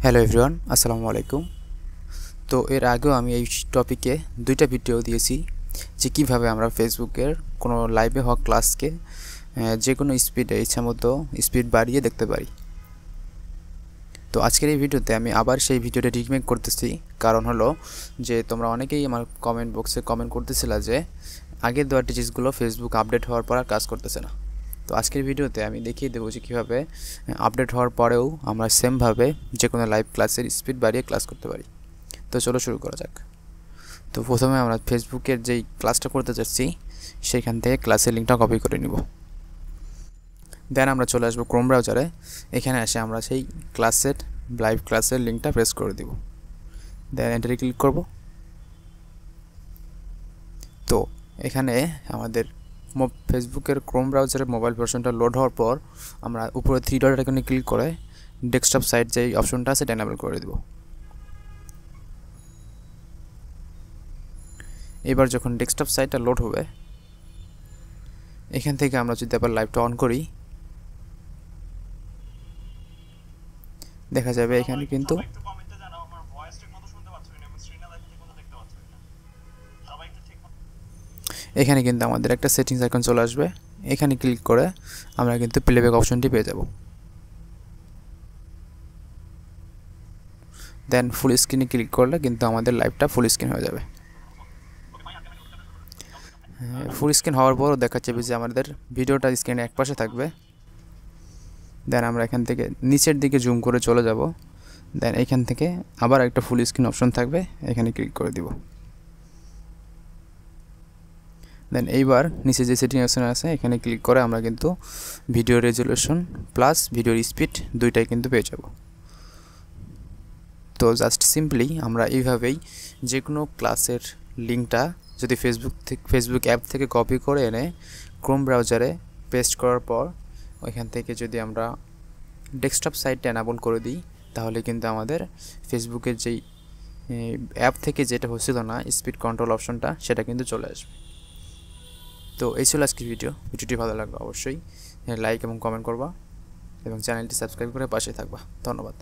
Hello everyone, আসসালামু আলাইকুম। তো এর আগেও আমি এই টপিকে দুইটা ভিডিও দিয়েছি যে কিভাবে আমরা ফেসবুকের কোনো লাইভে হওয়া ক্লাসকে যে কোনো স্পিডে ইচ্ছামতো স্পিড বাড়িয়ে দেখতে পারি। তো আজকের এই ভিডিওতে আমি আবার সেই ভিডিওটা রিমেক করতেছি, কারণ হলো যে তোমরা অনেকেই আমার কমেন্ট বক্সে কমেন্ট করতেছিলা যে আগের দেওয়া টিচিংসগুলো ফেসবুক আপডেট হওয়ার পর আর কাজ করতেছে না। তো আজকের ভিডিওতে আমি দেখিয়ে দেবো যে কীভাবে আপডেট হওয়ার পরেও আমরা সেমভাবে যে কোনো লাইভ ক্লাসের স্পিড বাড়িয়ে ক্লাস করতে পারি। তো চলো শুরু করা যাক। তো প্রথমে আমরা ফেসবুকের যেই ক্লাসটা করতে যাচ্ছি সেইখান থেকে ক্লাসের লিঙ্কটা কপি করে নিব। দেন আমরা চলে আসবো ক্রোম ব্রাউজারে। এখানে এসে আমরা সেই লাইভ ক্লাসের লিঙ্কটা প্রেস করে দিব। দেন এন্টারে ক্লিক করব। তো এখানে আমাদের ফেসবুকের ক্রোম ব্রাউজারের মোবাইল ভার্সনটা লোড হওয়ার পর আমরা উপরে 3 ডট আইকনে ক্লিক করে ডেস্কটপ সাইট যেই অপশনটা আছে এটা এনেবল করে দেব। এবার যখন ডেস্কটপ সাইটটা লোড হবে, এখান থেকে আমরা যদি আবার লাইভটা অন করি, দেখা যাবে এখানে কিন্তু আমাদের একটা সেটিংস আইকন চলে আসবে। এখানে ক্লিক করে আমরা কিন্তু প্লেব্যাক অপশনটি পেয়ে যাব। দেন ফুল স্ক্রিনে ক্লিক করলে কিন্তু আমাদের লাইভটা ফুল স্ক্রিন হয়ে যাবে। ফুল স্ক্রিন হওয়ার পরও দেখা যাবে যে আমাদের ভিডিওটা স্ক্রিনে এক পাশে থাকবে। দেন আমরা এখান থেকে নিচের দিকে জুম করে চলে যাব। দেন এখান থেকে আবার একটা ফুল স্ক্রিন অপশন থাকবে, এখানে ক্লিক করে দিব। দেন এইবার নিচে যে সেটিং অপশন আছে এখানে ক্লিক করে আমরা কিন্তু ভিডিও রেজুলেশন প্লাস ভিডিওর স্পিড দুইটাই কিন্তু পেয়ে যাব। তো জাস্ট সিম্পলি আমরা এইভাবেই যে কোনো ক্লাসের লিঙ্কটা যদি ফেসবুক অ্যাপ থেকে কপি করে এনে ক্রোম ব্রাউজারে পেস্ট করার পর ওইখান থেকে যদি আমরা ডেস্কটপ সাইটটা এনেবল করে দিই, তাহলে কিন্তু আমাদের ফেসবুকের যেই অ্যাপ থেকে যেটা হচ্ছিল না স্পিড কন্ট্রোল অপশনটা, সেটা কিন্তু চলে আসবে। তো এই ছিল আজকের ভিডিওটি ভালো লাগবে অবশ্যই লাইক এবং কমেন্ট করবা এবং চ্যানেলটি সাবস্ক্রাইব করে পাশে থাকবা। ধন্যবাদ।